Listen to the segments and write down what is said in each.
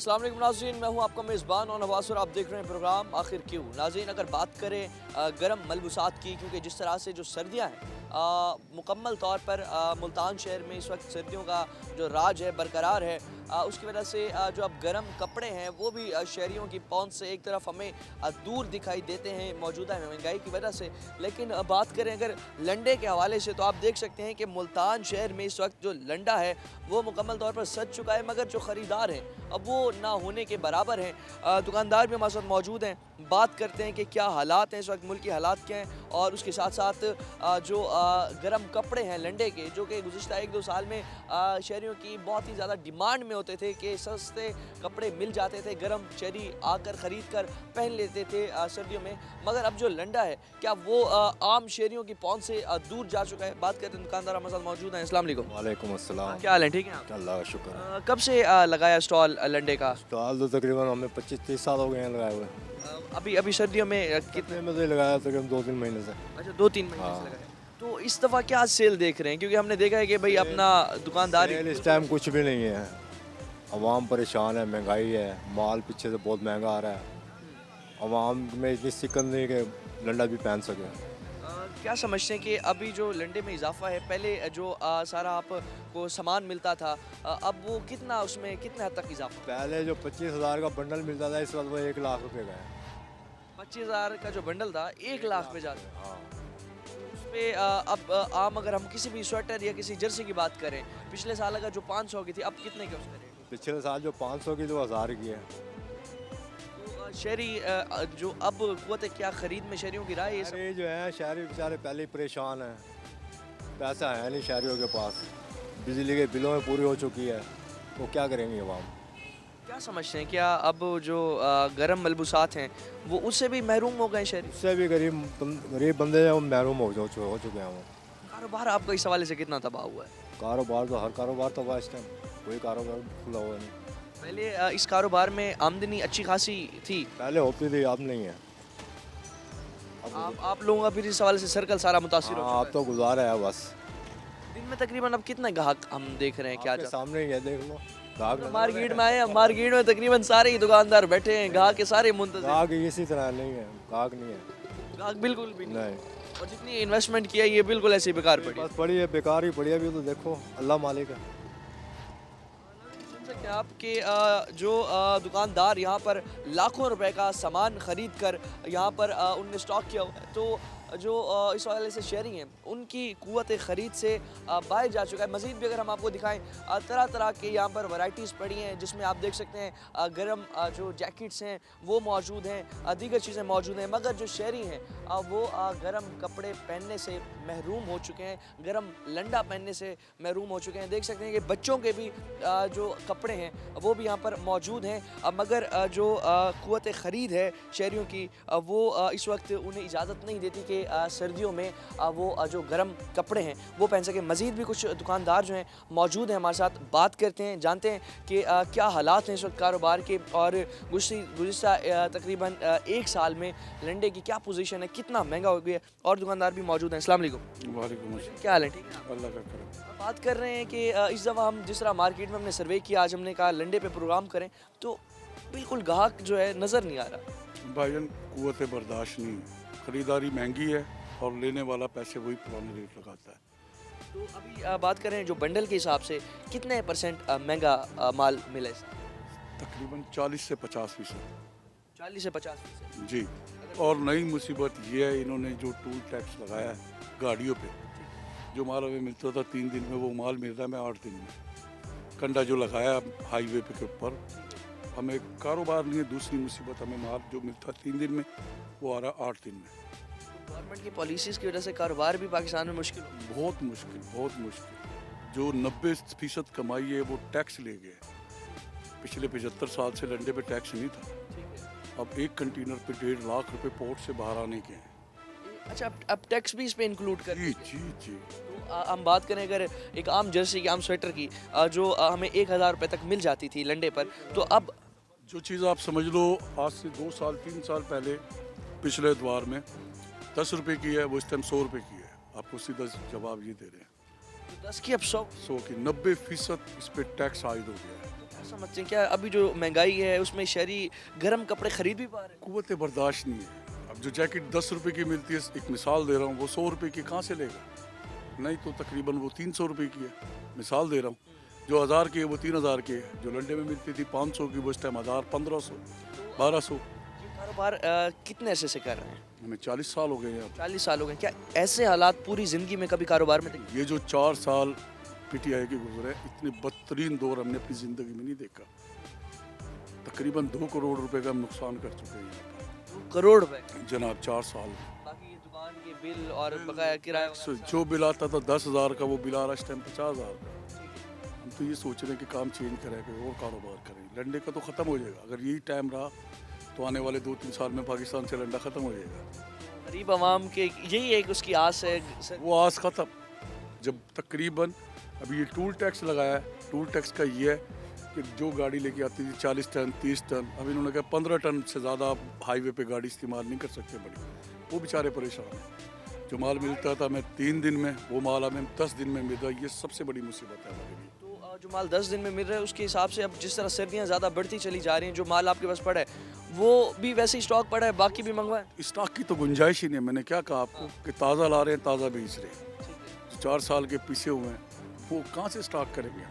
अस्सलाम वालेकुम नाज़रीन, मैं हूं आपका मेज़बान और नवाज़ और आप देख रहे हैं प्रोग्राम आखिर क्यों। नाज़रीन, अगर बात करें गर्म मलबूसात की, क्योंकि जिस तरह से जो सर्दियां हैं मुकम्मल तौर पर मुल्तान शहर में इस वक्त सर्दियों का जो राज है बरकरार है, उसकी वजह से जो अब गर्म कपड़े हैं वो भी शहरियों की पहुंच से एक तरफ हमें दूर दिखाई देते हैं मौजूदा महंगाई की वजह से। लेकिन बात करें अगर लंडे के हवाले से, तो आप देख सकते हैं कि मुल्तान शहर में इस वक्त जो लंडा है वो मुकम्मल तौर पर सज चुका है, मगर जो ख़रीदार हैं अब वो ना होने के बराबर हैं। दुकानदार भी हमारे साथ मौजूद हैं, बात करते हैं कि क्या हालात हैं इस वक्त, मुल्क की हालात क्या हैं, और उसके साथ साथ जो गर्म कपड़े हैं लंडे के, जो कि गुज़िश्ता 1-2 साल में शहरियों की बहुत ही ज़्यादा डिमांड में होते थे कि सस्ते कपड़े मिल जाते थे, गर्म शहरी आकर ख़रीद कर पहन लेते थे सर्दियों में। मगर अब जो लंडा है क्या वो आम शहरियों की पहुँच से दूर जा चुका है? बात करते हैं, दुकानदार हमारे साथ मौजूद हैं। अस्सलाम वालेकुम। वालेकुम अस्सलाम। क्या हाल है, ठीक है आप? अल्लाह का शुक्र है। कब से लगाया स्टॉल लंडे का? स्टॉल तो तकरीबन हमें 25-30 साल हो गए हैं लगाए हुए। अभी अभी सर्दियों में कितने? कितने में से लगाया तकरीबन 2-3 महीने से। अच्छा, 2-3 महीने से हाँ। लगाया। तो इस दफ़ा क्या सेल देख रहे हैं? क्योंकि हमने देखा है कि भाई अपना दुकानदारी सेल इस टाइम कुछ भी नहीं है। अवाम परेशान है, महंगाई है, माल पीछे से बहुत महंगा आ रहा है। अवाम में इतनी सिकन नहीं कि लंडा भी पहन सके। क्या समझते हैं कि अभी जो लंडे में इजाफा है, पहले जो सारा आपको सामान मिलता था, अब वो कितना, उसमें कितना हद तक इजाफा? पहले जो 25,000 का बंडल मिलता था इस वक्त वो 1 लाख रुपए का है। 25,000 का जो बंडल था 1 लाख पे जाता है। हाँ। उस पे अब आम अगर हम किसी भी स्वेटर या किसी जर्सी की बात करें, पिछले साल अगर जो 500 की थी, अब कितने की उसका रेट? पिछले साल जो 500 की तो 1000 की है। तो शहरी जो अब कुव्वत क्या खरीद में शहरियों की राय है ये सब? शहरी जो है, शहरी बेचारे पहले ही परेशान हैं। पैसा है नहीं शहरियों के पास। बिजली के बिलों में पूरी हो चुकी है, वो क्या करेंगे अवाम? क्या समझते हैं, क्या अब जो गर्म मलबूसात हैं वो उससे भी महरूम हो गए शहरी? उससे भी गरीब बंदे हैं वो महरूम हो चुके हैं वो। कारोबार आपका इस हवाले से कितना तबाह हुआ है? कारोबार तो हर कारोबार तो हुआ इस टाइम, कोई कारोबार खुला हुआ नहीं। पहले इस कारोबार में आमदनी अच्छी खासी थी। पहले होती थी, अब नहीं है। आप लोगों का फिर इस हवाले से सर्कल सारा मुतासिर हो हाँ, चुका अब तो गुजारा है बस। है। दिन में तकरीबन अब कितने ग्राहक हम देख रहे हैं, क्या आपके सामने ही है, देख लो। गाहक नजर मार्केट आ में रहे आए हैं, मार्केट में तकरीबन सारे ही दुकानदार बैठे हैं, ग्राहक के सारे हैं। मुंतज़िर। गाहक इसी तरह नहीं है, गाहक नहीं है। ग्राहक बिल्कुल भी नहीं। नहीं, और जितनी इन्वेस्टमेंट किया ये बिल्कुल ऐसे ही बेकार पड़ी है। बस पड़ी है, बेकार ही पड़ी है। अभी तो देखो, अल्लाह मालिक है। सुन सकते हैं आप कि जो दुकानदार यहाँ पर लाखों रुपए का सामान खरीद कर यहाँ पर उनने स्टॉक किया हुआ है, तो जो इस वाले से शहरी हैं उनकी कुव्वत ख़रीद से बाहर जा चुका है। मज़ीद भी अगर हम आपको दिखाएं, तरह तरह के यहाँ पर वैराइटीज़ पड़ी हैं, जिसमें आप देख सकते हैं गर्म जो जैकेट्स हैं वो मौजूद हैं, दीगर चीज़ें मौजूद हैं, मगर जो शहरी हैं वो गर्म कपड़े पहनने से महरूम हो चुके हैं, गर्म लंडा पहनने से महरूम हो चुके हैं। देख सकते हैं कि बच्चों के भी जो कपड़े हैं वो भी यहाँ पर मौजूद हैं, मगर जो कुव्वत ख़रीद है शहरियों की वो इस वक्त उन्हें इजाज़त नहीं देती कि सर्दियों में वो जो गर्म कपड़े हैं वो पहन सकें। मज़ीद भी कुछ दुकानदार जो हैं मौजूद हैं हमारे साथ, बात करते हैं, जानते हैं कि क्या हालात हैं इस वक्त कारोबार के, और गुज़िश्ता तकरीबन 1 साल में लंडे की क्या पोजीशन है, कितना महंगा हो गया है। और दुकानदार भी मौजूद हैं। अस्सलाम वालेकुम। वालेकुम अस्सलाम। क्या हाल है, ठीक है? अल्लाह का करम। बात कर रहे हैं कि इस दफ़ा हम जिस तरह मार्केट में हमने सर्वे किया, आज हमने कहा लंडे पे प्रोग्राम करें, तो बिल्कुल ग्राहक जो है नज़र नहीं आ रहा। भाईजान कुव्वत बर्दाश्त नहीं है, ख़रीदारी महंगी है और लेने वाला पैसे वही पुराने रेट लगाता है। तो अभी बात करें जो बंडल के हिसाब से कितने % महंगा माल मिला है? तकरीबन 40 से 50%। 40 से 50%। जी। और नई मुसीबत ये है, इन्होंने जो टूल टैक्स लगाया है गाड़ियों पे, जो माल हमें मिलता था 3 दिन में वो माल मिल रहा है मैं 8 दिन में। कंडा जो लगाया हाईवे पे के ऊपर, हमें कारोबार नहीं है। दूसरी मुसीबत, हमें माल जो मिलता 3 दिन में वो आ रहा 8 दिन में। गवर्नमेंट की पॉलिसीज़ की वजह से कारोबार भी पाकिस्तान में मुश्किल हो। बहुत मुश्किल, बहुत मुश्किल। जो 90% कमाई है वो टैक्स ले गए। पिछले 75 साल से लंडे पे टैक्स नहीं था। अब एक कंटेनर पे 1.5 लाख रुपए पोर्ट से बाहर आने के हैं। अच्छा, अब टैक्स भी इस पे इंक्लूड कर जी जी जी। तो हम बात करें अगर एक आम जर्सी की, आम स्वेटर की, जो हमें 1,000 रुपये तक मिल जाती थी लंडे पर, तो अब जो चीज़ आप समझ लो आज से 2 साल 3 साल पहले पिछले एतवार में 10 रुपए की है, वो इस टाइम 100 रुपए की है। आपको सीधा जवाब ये दे रहे हैं। तो 10 की अब 100। 100 की 90% इस पर टैक्स आयद हो गया है। क्या समझते हैं, क्या अभी जो महंगाई है उसमें शहरी गर्म कपड़े खरीद भी पा रहे हैं? कुव्वत बर्दाश्त नहीं है। अब जो जैकेट 10 रुपए की मिलती है, एक मिसाल दे रहा हूँ, वो 100 रुपए की कहाँ से लेगा? नहीं तो तकरीबन वो 300 रुपए की है, मिसाल दे रहा हूँ। जो 1000 की है वो 3000 की है, जो लंडे में मिलती थी 500 की वो इस टाइम 1000, 1500, 1200। ये कारोबार कितने अरसे से कर रहे हैं? हमें 40 साल हो गए हैं। 40 साल हो गए। क्या ऐसे हालात पूरी जिंदगी में कभी कारोबार में देखे? ये जो 4 साल पीटीआई के गुजरे, इतने बदतरीन दौर हमने अपनी ज़िंदगी में नहीं देखा। तकरीबन 2 करोड़ रुपए का हम नुकसान कर चुके हैं यहाँ पर। 2 करोड़ रुपए। जनाब 4 साल में। बाकी ये दुकान के बिल और बकाया किराया वगैरह जो बिल आता था 10,000 का, वो बिल आ रहा है इस टाइम 50,000 का। हम तो ये सोच रहे हैं कि काम चेंज करें, कोई और कारोबार करें। लंडे का तो ख़त्म हो जाएगा। अगर यही टाइम रहा तो आने वाले 2-3 साल में पाकिस्तान से लंडा ख़त्म हो जाएगा। गरीब आवाम के यही एक उसकी आस है सर। वो आस ख़त्म। जब तकरीबन अभी ये टूल टैक्स लगाया है, टूल टैक्स का ये है कि जो गाड़ी लेके आती थी 40 टन 30 टन, अब इन्होंने कहा 15 टन से ज़्यादा आप हाईवे पे गाड़ी इस्तेमाल नहीं कर सकते बड़ी। वो बेचारे परेशान हैं। जो माल मिलता था हमें 3 दिन में, वो माल हमें 10 दिन में मिल रहा है। ये सबसे बड़ी मुसीबत है हमारे लिए। तो जो माल 10 दिन में मिल रहा है उसके हिसाब से अब जिस तरह सर्दियाँ ज़्यादा बढ़ती चली जा रही हैं, जो माल आपके पास पड़ा है वो भी वैसे ही स्टॉक पड़ा है, बाकी भी मंगवाएं? स्टॉक की तो गुंजाइश ही नहीं है। मैंने क्या कहा आपको कि ताज़ा ला रहे हैं, ताज़ा बेच रहे हैं। ठीक है। जो 4 साल के पीछे हुए हैं वो कहाँ से स्टॉक करेंगे?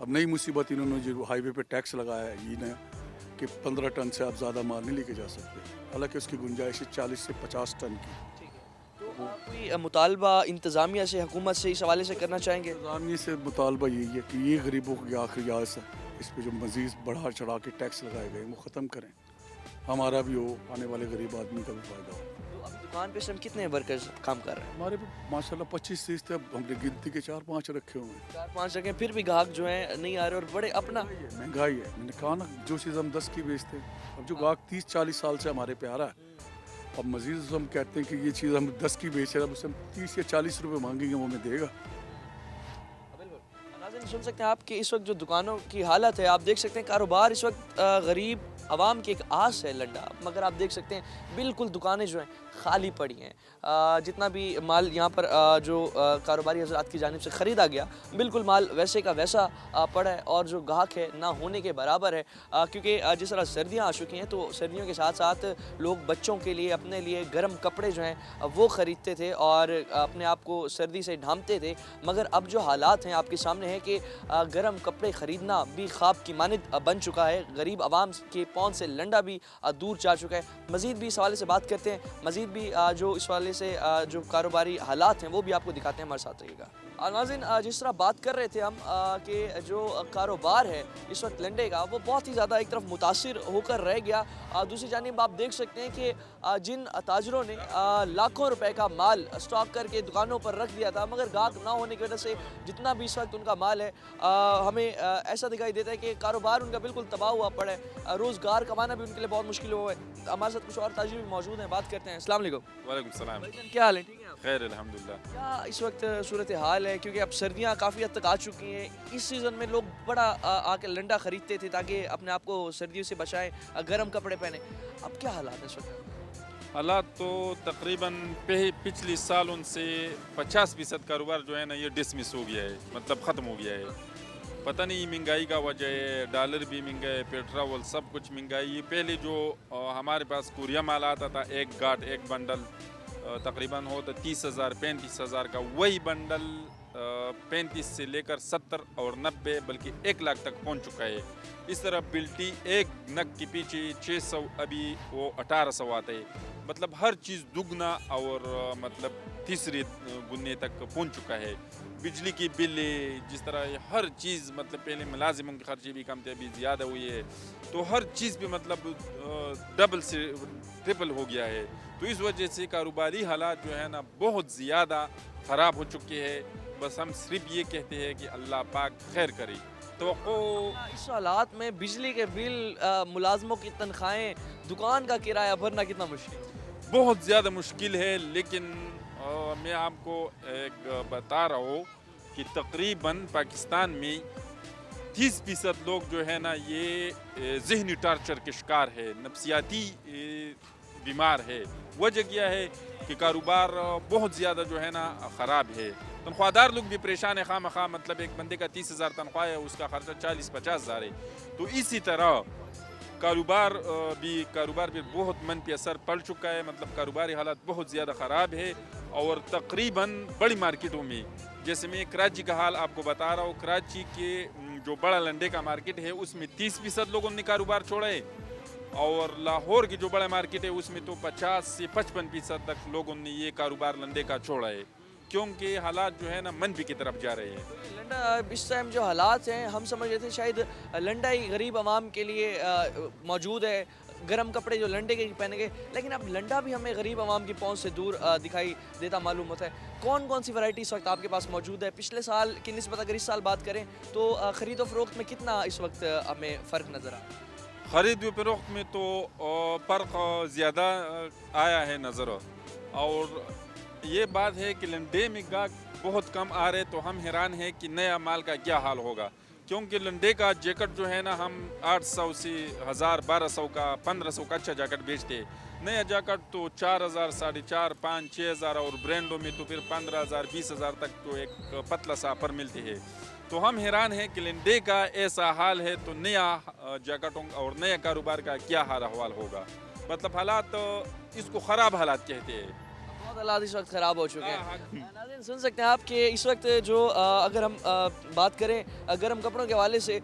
अब नई मुसीबत इन्होंने जो हाईवे पे टैक्स लगाया है ये नया कि 15 टन से आप ज़्यादा माल नहीं लेके जा सकते। हालांकि उसकी गुंजाइश है 40 से 50 टन की। ठीक है। तो आप कोई मुतालबा इंतज़ामिया से, हुकूमत से इस हवाले से करना चाहेंगे? इंतज़ामिया से मुतालबा यही है कि ये गरीबों की आखिरी आस है। इस पर जो मज़ीद बढ़ा चढ़ा के टैक्स लगाए गए वो ख़त्म करें। हमारा भी हो, आने वाले गरीब आदमी का भी फ़ायदा हो। तो अभी दुकान पे हम कितने वर्कर्स काम कर रहे हैं? हमारे भी माशाल्लाह 25-30 थे। अब हमने गिनती के 4-5 रखे हुए हैं। 4-5 रखें फिर भी ग्राहक जो है नहीं आ रहे और बड़े अपना। महंगाई है। मैंने कहा ना, जो चीज़ हम 10 की बेचते हैं, अब जो ग्राहक 30-40 साल से हमारे पे आ रहा है, अब मजीद हम कहते हैं कि ये चीज़ हम 10 की बेच रहे हैं, अब उससे हम 30 या 40 रुपए मांगेंगे, वो हमें देगा। नाज़रीन सुन सकते हैं आप कि इस वक्त जो दुकानों की हालत है, आप देख सकते हैं कारोबार इस वक्त गरीब आवाम की एक आस है लंडा, मगर आप देख सकते हैं बिल्कुल दुकानें जो हैं खाली पड़ी हैं। जितना भी माल यहाँ पर जो कारोबारी हजरात की जानिब से ख़रीदा गया, बिल्कुल माल वैसे का वैसा पड़ा है और जो गाहक है ना होने के बराबर है। क्योंकि जिस तरह सर्दियाँ आ चुकी हैं तो सर्दियों के साथ साथ लोग बच्चों के लिए, अपने लिए गर्म कपड़े जो हैं वो ख़रीदते थे और अपने आप को सर्दी से ढांपते थे। मगर अब जो हालात हैं आपके सामने हैं कि गर्म कपड़े ख़रीदना भी ख्वाब की मानिद बन चुका है। गरीब आवाम के पहुँच से लंडा भी दूर जा चुका है। मज़ीद भी इस हवाले से बात करते हैं, मज़ीद भी जो इस वाले से जो कारोबारी हालात हैं वो भी आपको दिखाते हैं। हमारे साथ रहिएगा। नाज़रीन जिस तरह बात कर रहे थे हम कि जो कारोबार है इस वक्त लंडे का, वो बहुत ही ज़्यादा एक तरफ मुतासिर होकर रह गया। दूसरी जानिब आप देख सकते हैं कि जिन ताजरों ने लाखों रुपए का माल स्टॉक करके दुकानों पर रख दिया था, मगर गाहक ना होने की वजह से जितना भी इस वक्त उनका माल है हमें ऐसा दिखाई देता है कि कारोबार उनका बिल्कुल तबाह हुआ पड़ा है। रोज़गार कमाना भी उनके लिए बहुत मुश्किल हुआ है। हमारे साथ कुछ और ताजिर भी मौजूद हैं, बात करते हैं। अस्सलाम वालेकुम। वालेकुम सलाम। भाईजान क्या हाल है? ठीक है आप? खैर अल्हम्दुलिल्लाह। क्या इस वक्त सूरत हाल है? क्योंकि अब सर्दियाँ काफ़ी हद तक आ चुकी हैं। इस सीज़न में लोग बड़ा आके लंडा ख़रीदते थे ताकि अपने आप को सर्दियों से बचाएं, गर्म कपड़े पहने। अब क्या हालात है इस वक्त? हालात तो तकरीबन पिछले साल उनसे 50% कारोबार जो है ना ये डिसमिस हो गया है, मतलब ख़त्म हो गया है। पता नहीं महंगाई का वजह है, डॉलर भी महंगा है, पेट्रोल सब कुछ महंगाई है। पहले जो हमारे पास कुरिया माल आता था, एक गांठ एक बंडल तकरीबन होता 30,000 35,000 का, वही बंडल 35 से लेकर 70 और 90 बल्कि 1 लाख तक पहुंच चुका है। इस तरह बिल्टी एक नग के पीछे 600, अभी वो 1800 आता है। मतलब हर चीज़ दुगना और मतलब तीसरे गुने तक पहुंच चुका है। बिजली की बिल जिस तरह हर चीज़, मतलब पहले मुलाजिमों के खर्चे भी कम थे, अभी ज़्यादा हुई है, तो हर चीज़ भी मतलब डबल से ट्रिपल हो गया है। तो इस वजह से कारोबारी हालात जो है ना बहुत ज़्यादा ख़राब हो चुके हैं। बस हम सिर्फ ये कहते हैं कि अल्लाह पाक खैर करे। तो इस हालात में बिजली के बिल, मुलाजमों की तनख्वाहें, दुकान का किराया भरना कितना मुश्किल है? बहुत ज़्यादा मुश्किल है। लेकिन मैं आपको एक बता रहा हूँ कि तकरीबन पाकिस्तान में 30% लोग जो है ना ये ज़हनी टार्चर के शिकार है, नफ्सियाती बीमार है। वजह क्या है कि कारोबार बहुत ज़्यादा जो है ना ख़राब है। तनख्वाहदार लोग भी परेशान है खाम खा, मतलब एक बंदे का 30,000 तनख्वाह है, उसका खर्चा 40-50 हज़ार है। तो इसी तरह कारोबार भी बहुत मन पे असर पड़ चुका है, मतलब कारोबारी हालात बहुत ज़्यादा ख़राब है। और तकरीबन बड़ी मार्केटों में, जैसे मैं कराची का हाल आपको बता रहा हूँ, कराची के जो बड़ा लंडे का मार्केट है उसमें 30% लोगों ने कारोबार छोड़ा है, और लाहौर की जो बड़ा मार्केट है उसमें तो 50 से 55% तक लोगों ने ये कारोबार लंडे का छोड़ा है, क्योंकि हालात जो है ना मंदी की तरफ जा रहे हैं। लंडा इस टाइम जो हालात हैं, हम समझ रहे थे शायद लंडा ही गरीब आवाम के लिए मौजूद है, गर्म कपड़े जो लंडे के पहनेंगे, लेकिन अब लंडा भी हमें गरीब आवाम की पहुंच से दूर दिखाई देता मालूम होता है। कौन कौन सी वैरायटी इस वक्त आपके पास मौजूद है? पिछले साल की निस्बत अगर इस साल बात करें तो ख़रीद और फरोख्त में कितना इस वक्त हमें फ़र्क नज़र आ रहा है? ख़रीद व फरोख्त में तो फ़र्क ज़्यादा आया है नज़र, और ये बात है कि लंडे में गाहक बहुत कम आ रहे, तो हम हैरान हैं कि नया माल का क्या हाल होगा, क्योंकि लंडे का जैकेट जो है ना हम 800 से 1000, 1200 का, 1500 का अच्छा जैकेट बेचते हैं। नया जैकेट तो 4000, 4,500, 5,000, 6,000, और ब्रांडों में तो फिर 15,000, 20,000 तक तो एक पतला सा पर मिलती है। तो हम हैरान हैं कि लंडे का ऐसा हाल है, तो नया जैकेटों और नया कारोबार का क्या हाल अहवाल होगा। मतलब हालात इसको ख़राब हालात कहते हैं। बहुत हालात इस वक्त ख़राब हो चुके हाँ, हैं। नाज़रीन सुन सकते हैं आप कि इस वक्त जो अगर हम बात करें गर्म कपड़ों के हवाले से,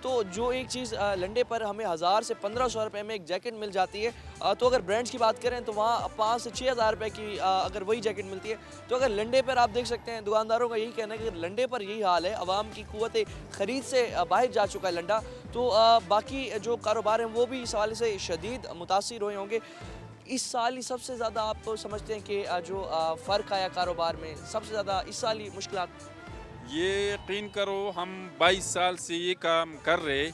तो जो एक चीज़ लंडे पर हमें 1000 से 1500 रुपये में एक जैकेट मिल जाती है, तो अगर ब्रांड्स की बात करें तो वहाँ 5 से 6,000 रुपये की अगर वही जैकेट मिलती है। तो अगर लंडे पर आप देख सकते हैं, दुकानदारों का यही कहना है कि लंडे पर यही हाल है, आवाम की कुव्वत ख़रीद से बाहर जा चुका है लंडा। तो बाकी जो कारोबार हैं वो भी इस हवाले से शदीद मुतासिर हुए होंगे। इस साल ही सबसे ज़्यादा आप समझते हैं कि जो फ़र्क आया कारोबार में, सबसे ज़्यादा इस साल ही मुश्किलात? ये यकीन करो हम 22 साल से ये काम कर रहे,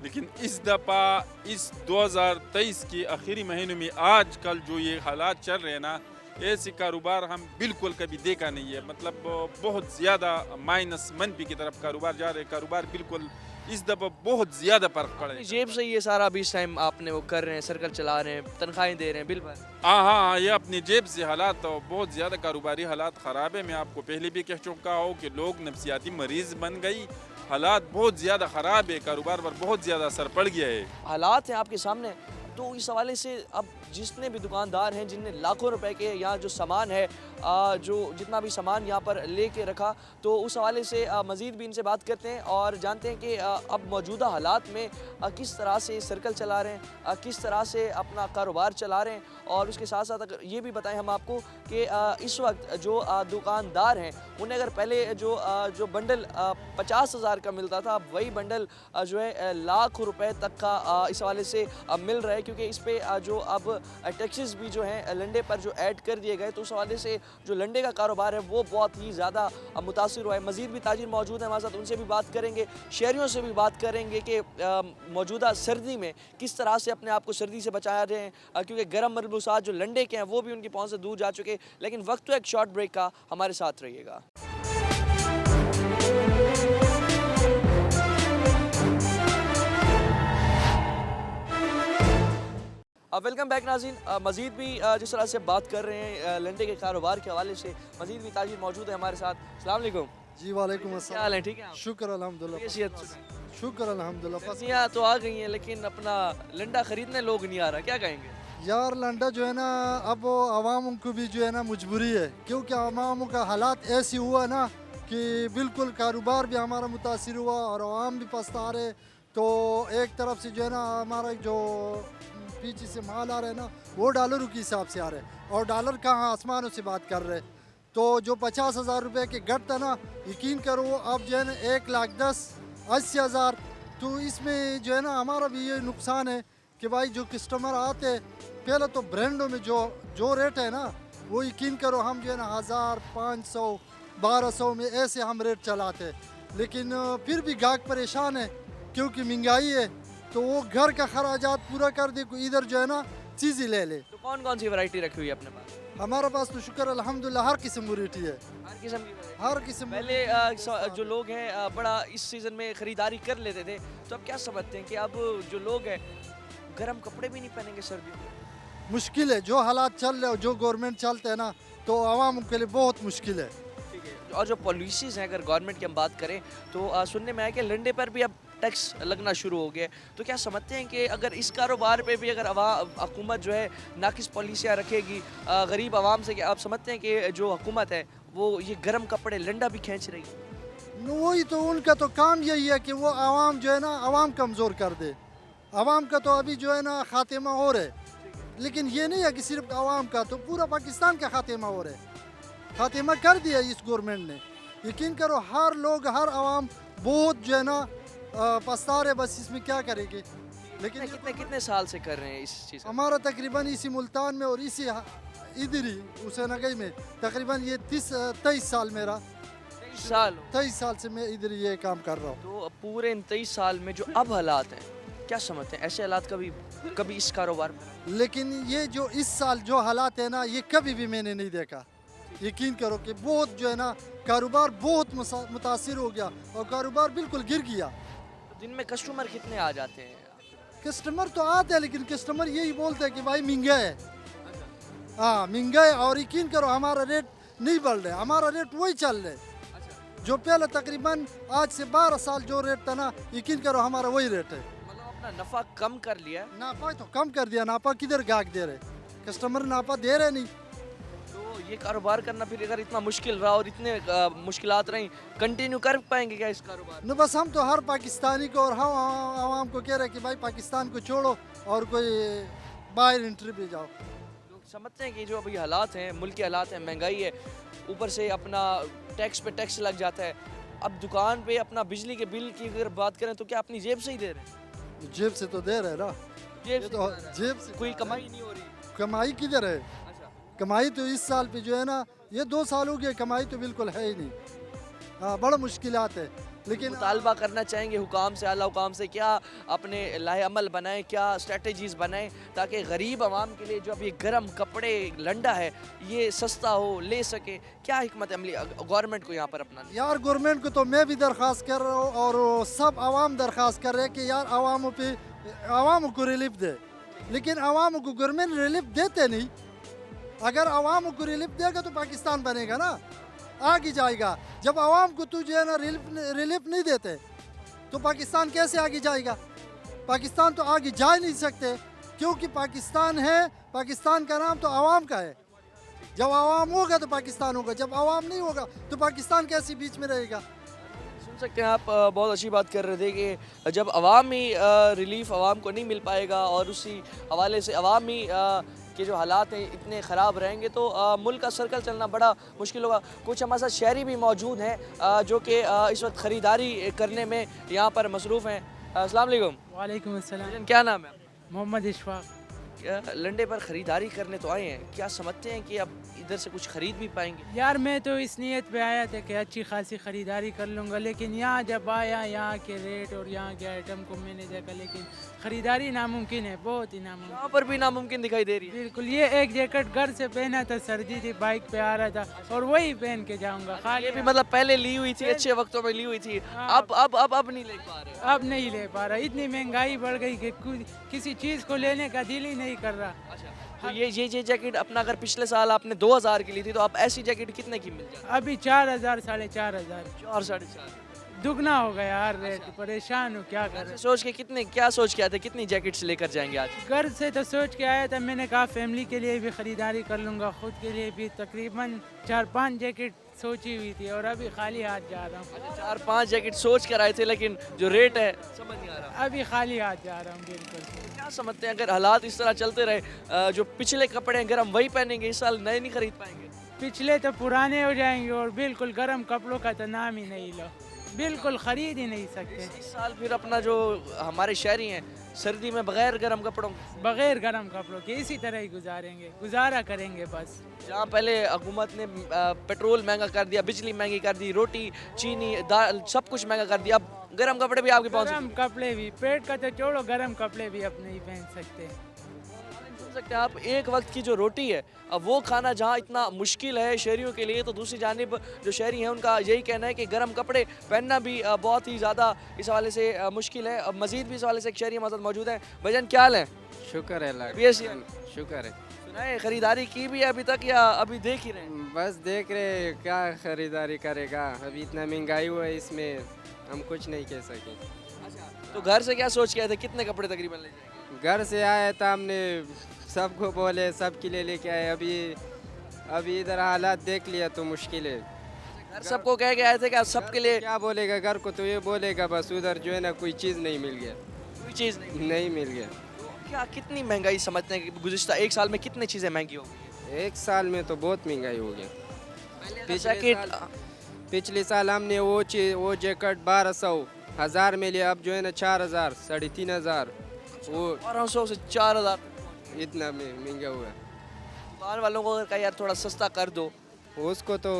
लेकिन इस दफ़ा इस 2023 के आखिरी महीनों में आजकल जो ये हालात चल रहे हैं ना, ऐसे कारोबार हम बिल्कुल कभी देखा नहीं है। मतलब बहुत ज़्यादा माइनस मनफी की तरफ कारोबार जा रहे, कारोबार बिल्कुल इस दफ़ा बहुत ज़्यादा फ़र्क पड़े। अपनी जेब से ये सारा अभी इस टाइम आपने वो कर रहे हैं, सर्कल चला रहे हैं, तनख्वाहें दे रहे हैं, बिल भर? हाँ, ये अपनी जेब से हालात तो बहुत ज़्यादा कारोबारी हालात ख़राब है। मैं आपको पहले भी कह चुका हूँ कि लोग नफसियाती मरीज़ बन गई, हालात बहुत ज़्यादा ख़राब है, कारोबार पर बहुत ज़्यादा असर पड़ गया है। हालात हैं आपके सामने, तो इस हवाले से अब जितने भी दुकानदार हैं जिनने लाखों रुपए के यहाँ जो सामान है, जो जितना भी सामान यहाँ पर लेके रखा, तो उस हवाले से मज़ीद भी इनसे बात करते हैं और जानते हैं कि अब मौजूदा हालात में किस तरह से सर्कल चला रहे हैं, किस तरह से अपना कारोबार चला रहे हैं। और उसके साथ साथ अगर ये भी बताएं हम आपको कि इस वक्त जो दुकानदार हैं उन्हें अगर पहले जो बंडल 50,000 का मिलता था, अब वही बंडल जो है लाख रुपए तक का इस हवाले से मिल रहा है, क्योंकि इस पर जो अब टैक्सेस भी जो हैं लंडे पर जो ऐड कर दिए गए, तो उस हवाले से जो लंडे का कारोबार है वो बहुत ही ज़्यादा मुतासिर हुआ है। मज़ीद भी ताजिर मौजूद हैं हमारे साथ, उनसे भी बात करेंगे, शहरियों से भी बात करेंगे कि मौजूदा सर्दी में किस तरह से अपने आप को सर्दी से बचाया जाए, क्योंकि गर्म मलबूसात जो लंडे के हैं वो भी उनकी पहुँच से दूर जा चुके। लेकिन वक्त तो एक शॉर्ट ब्रेक का, हमारे साथ रहिएगा। वेलकम बैक नाज़रीन। मज़ीद भी जिस तरह से बात कर रहे हैं लंडे के कारोबार के हवाले से, मज़ीद भी ताजिर मौजूद है हमारे साथ। अस्सलाम वालेकुम। जी वालेकुम क्या अस्सलाम। हाल है? ठीक है आप? शुक्र अल्हम्दुलिल्लाह। कैसियत? शुक्र अल्हम्दुलिल्लाह। सर्दियाँ तो आ गई हैं, लेकिन अपना लंडा ख़रीदने लोग नहीं आ रहा, क्या कहेंगे? यार लंडा जो है ना, अब वो आवाम को भी जो है ना मजबूरी है, क्योंकि आवाम का हालात ऐसी हुआ ना कि बिल्कुल कारोबार भी हमारा मुतासिर हुआ और आवाम भी पछता रहे। तो एक तरफ से जो है ना हमारा जो पीछे से माल आ रहा है ना, वो डॉलरों के हिसाब से आ रहे हैं, और डॉलर कहाँ आसमानों से बात कर रहे हैं। तो जो 50,000 रुपये के गट था ना, यकीन करो अब जो है ना 1,10,80,000। तो इसमें जो है ना हमारा भी ये नुकसान है कि भाई जो कस्टमर आते, पहले तो ब्रांडों में जो रेट है ना, वो यकीन करो हम जो है ना 1,500, 1,200 में ऐसे हम रेट चलाते, लेकिन फिर भी गाहक परेशान है क्योंकि महंगाई है। तो वो घर का खराजात पूरा कर दे, कोई इधर जो है ना चीज़ें ले ले। तो कौन कौन सी वैरायटी रखी हुई है अपने पास? हमारे पास तो शुक्र अल्हम्दुलिल्लाह हर किस्म की वैरायटी है, हर किस्म की variety? हर किस्म। पहले जो लोग हैं बड़ा इस सीज़न में ख़रीदारी कर लेते थे, तो अब क्या समझते हैं कि अब जो लोग हैं गर्म कपड़े भी नहीं पहनेंगे सर्दियों में? मुश्किल है जो हालात चल रहे हो जो गवर्नमेंट चलते हैं ना तो आवाम के लिए बहुत मुश्किल है। ठीक है। और जो पॉलिसीज़ हैं अगर गवर्नमेंट की हम बात करें तो सुनने में आया कि लंडे पर भी अब टैक्स लगना शुरू हो गया है। तो क्या समझते हैं कि अगर इस कारोबार पे भी अगर हुकूमत जो है नाकिस पॉलिसियाँ रखेगी गरीब आवाम से, क्या आप समझते हैं कि जो हुकूमत है वो ये गर्म कपड़े लंडा भी खींच रही है? वही तो उनका तो काम यही है कि वो आवाम जो है ना आवाम कमज़ोर कर दे। आवाम का तो अभी जो है ना खात्मा हो रहा है, लेकिन ये नहीं है कि सिर्फ आवाम का, तो पूरा पाकिस्तान का खात्मा हो रहा है। खात्मा कर दिया इस गवर्नमेंट ने। यकीन करो हर लोग हर आवाम बहुत जो है ना पछता रहे, बस इसमें क्या करेंगे। लेकिन कितने कितने कितने साल से कर रहे हैं इस चीज़? हमारा तकरीबन इसी मुल्तान में और इसी इधर ही हुसैनगंज में तकरीबन ये 23 साल मेरा 23 साल। 23 साल से मैं इधर ये काम कर रहा हूँ। तो पूरे इन 23 साल में जो अब हालात हैं, क्या समझते हैं ऐसे हालात कभी कभी इस कारोबार में? लेकिन ये जो इस साल जो हालात है ना ये कभी भी मैंने नहीं देखा। यकीन करो कि बहुत जो है ना कारोबार बहुत मुतासिर हो गया और कारोबार बिल्कुल गिर गया। दिन में कस्टमर कितने आ जाते हैं? कस्टमर तो आते हैं लेकिन कस्टमर यही बोलते हैं कि भाई महंगा है। हाँ महंगा है, और यकीन करो हमारा रेट नहीं बढ़ रहा है, हमारा रेट वही चल रहा है जो पहले तकरीबन आज से 12 साल जो रेट था ना, यकीन करो हमारा वही रेट है। मतलब अपना नफा कम कर लिया है। नापा तो कम कर दिया, नापा किधर गाहक दे रहे, कस्टमर नापा दे रहे नहीं। तो ये कारोबार करना फिर अगर इतना मुश्किल रहा और इतने मुश्किलात रही, कंटिन्यू कर पाएंगे क्या इस कारोबार? न बस हम तो हर पाकिस्तानी को और हम आवाम को कह रहे हैं कि भाई पाकिस्तान को छोड़ो और कोई बाहर इंट्री पे जाओ। लोग समझते हैं कि जो अभी हालात हैं, मुल्क के हालात हैं, महंगाई है, ऊपर से अपना टैक्स पे टैक्स लग जाता है। अब दुकान पे अपना बिजली के बिल की अगर बात करें तो क्या अपनी जेब से ही दे रहे हैं? जेब से तो दे रहे ना, जेब ये से तो दे रहे हैं। जेब से कोई कमाई नहीं हो रही। कमाई किधर है? अच्छा। कमाई तो इस साल पे जो है ना ये 2 साल हो गए कमाई तो बिल्कुल है ही नहीं। हाँ बड़ा मुश्किलात है, लेकिन मुतालबा करना चाहेंगे हुकाम से, आला हुकाम से, क्या अपने लाहे अमल बनाएं, क्या स्ट्रेटजीज बनाएं ताकि गरीब आवाम के लिए जो अभी गर्म कपड़े लंडा है ये सस्ता हो, ले सके? क्या हिकमत अमली गवर्नमेंट को यहाँ पर अपनानी? यार गवर्नमेंट को तो मैं भी दरख्वास्त कर रहा हूँ और सब आवाम दरख्वास्त कर रहे हैं कि यार आवाम को रिलीफ दे, लेकिन आवाम को गवर्नमेंट रिलीफ देते नहीं। अगर आवाम को रिलीफ देगा तो पाकिस्तान बनेगा ना, आगे जाएगा। जब आवाम को तू जो है ना रिलीफ नहीं देते तो पाकिस्तान कैसे आगे जाएगा? पाकिस्तान तो आगे जा ही नहीं सकते, क्योंकि पाकिस्तान है, पाकिस्तान का नाम तो आवाम का है। जब आवाम होगा तो पाकिस्तान होगा, जब आवाम नहीं होगा तो पाकिस्तान कैसे बीच में रहेगा? सुन सकते हैं आप, बहुत अच्छी बात कर रहे थे कि जब अवामी रिलीफ आवाम को नहीं मिल पाएगा और उसी हवाले से अवामी के जो हालात हैं इतने ख़राब रहेंगे तो मुल्क का सर्कल चलना बड़ा मुश्किल होगा। कुछ हमारे साथ शहरी भी मौजूद हैं जो कि इस वक्त ख़रीदारी करने में यहाँ पर मसरूफ़ हैं। अस्सलाम वालेकुम। वालेकुम अस्सलाम। क्या नाम है आपका? मोहम्मद इशफाक। क्या लंडे पर ख़रीदारी करने तो आए हैं, क्या समझते हैं कि अब इधर से कुछ ख़रीद भी पाएंगे? यार मैं तो इस नीयत पे आया था कि अच्छी खासी ख़रीदारी कर लूँगा, लेकिन यहाँ जब आया यहाँ के रेट और यहाँ के आइटम को मैंने देखा, लेकिन ख़रीदारी नामुमकिन है, बहुत ही नामुमकिन। यहाँ पर भी नामुमकिन दिखाई दे रही है। बिल्कुल, ये एक जैकेट घर से पहना था, सर्दी थी, बाइक पे आ रहा था और वही पहन के जाऊँगा। ये भी मतलब पहले ली हुई थी, अच्छे वक्तों में ली हुई थी, अब नहीं ले पा रहे? अब नहीं ले पा रहा, इतनी महंगाई बढ़ गई कि किसी चीज़ को लेने का दिल ही नहीं कर रहा। अच्छा, तो ये जैकेट अपना अगर पिछले साल आपने 2000 की ली थी तो आप ऐसी जैकेट कितने की मिल जाती? अभी 4000 4,500 4 साढ़े 4। दुगना हो गया यार रेट, परेशान हूँ क्या कर। सोच के क्या सोच के आए थे, कितनी जैकेट्स लेकर जाएंगे आज? घर से तो सोच के आया था, मैंने कहा फैमिली के लिए भी ख़रीदारी कर लूँगा, ख़ुद के लिए भी तकरीबन 4-5 जैकेट सोची हुई थी और अभी खाली हाथ जा रहा हूँ। 4-5 जैकेट सोच कर आए थे, लेकिन जो रेट है समझ नहीं आ रहा। अभी खाली हाथ जा रहा हूँ बिल्कुल। क्या समझते हैं अगर हालात इस तरह चलते रहे, जो पिछले कपड़े हैं गर्म वही पहनेंगे, इस साल नए नहीं खरीद पाएंगे? पिछले तो पुराने हो जाएंगे और बिल्कुल गर्म कपड़ों का तो नाम ही नहीं लो, बिल्कुल ख़रीद ही नहीं सकते। इस साल फिर अपना जो हमारे शहरी हैं सर्दी में बगैर गर्म कपड़ों, बगैर गर्म कपड़ों के इसी तरह ही गुजारा करेंगे बस। जहाँ पहले हुकूमत ने पेट्रोल महंगा कर दिया, बिजली महंगी कर दी, रोटी चीनी दाल सब कुछ महंगा कर दिया, अब गर्म कपड़े भी आपके पास। गर्म कपड़े भी, पेट का तो छोड़ो, गर्म कपड़े भी अब नहीं पहन सकते। सकते हैं आप, एक वक्त की जो रोटी है अब वो खाना जहाँ इतना मुश्किल है शहरियों के लिए, तो दूसरी जानिब जो शहरी हैं उनका यही कहना है कि गर्म कपड़े पहनना भी बहुत ही ज़्यादा इस हवाले से मुश्किल है। अब मज़ीद भी इस हवाले से एक शहरी हमारे साथ मौजूद हैं। भाईजान क्या हाल है? शुक्र है अल्लाह बीएस का। शुक्र है। सुना है खरीदारी की भी है अभी तक या अभी देख ही रहे हैं? बस देख रहे क्या खरीदारी करेगा, अभी इतना महंगाई हुआ है, इसमें हम कुछ नहीं कह सके। तो घर से क्या सोच के आए थे, कितने कपड़े तकरीबन ले जाएंगे? घर से आया था, हमने सबको बोले सबके लिए लेके आए। अभी इधर हालात देख लिया तो मुश्किल है। घर सबको कह के आए थे कि आप सबके लिए क्या बोलेगा घर को, तो ये बोलेगा बस उधर जो है ना कोई चीज़ नहीं मिल गया, कोई चीज़ नहीं। नहीं मिल गया। क्या कितनी महंगाई समझते हैं कि गुज़िश्ता एक साल में कितनी चीज़ें महंगी हो गई? एक साल में तो बहुत महंगाई हो गया। पिछले साल हमने वो जैकेट 1200 हज़ार में लिया, अब जो है ना 4000 3,500 वो 1200 से 4000। इतना महंगा हुआ है। दुकान वालों को अगर कहा यार थोड़ा सस्ता कर दो, उसको तो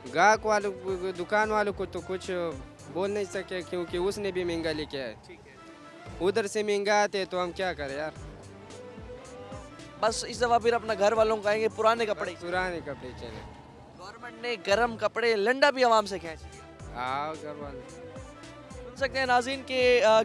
ग्राहक वालों दुकान वालों को तो कुछ बोल नहीं सके, क्योंकि उसने भी महंगा लेके आए। उधर से महंगा आते तो हम क्या करें यार। बस इस दफ़ा फिर अपना घर वालों को कहेंगे पुराने कपड़े। पुराने कपड़े चले। गवर्नमेंट ने गर्म कपड़े लंडा भी आवाम से खींच लिया। हाँ घर वाले सुन सकते हैं नाज़रीन के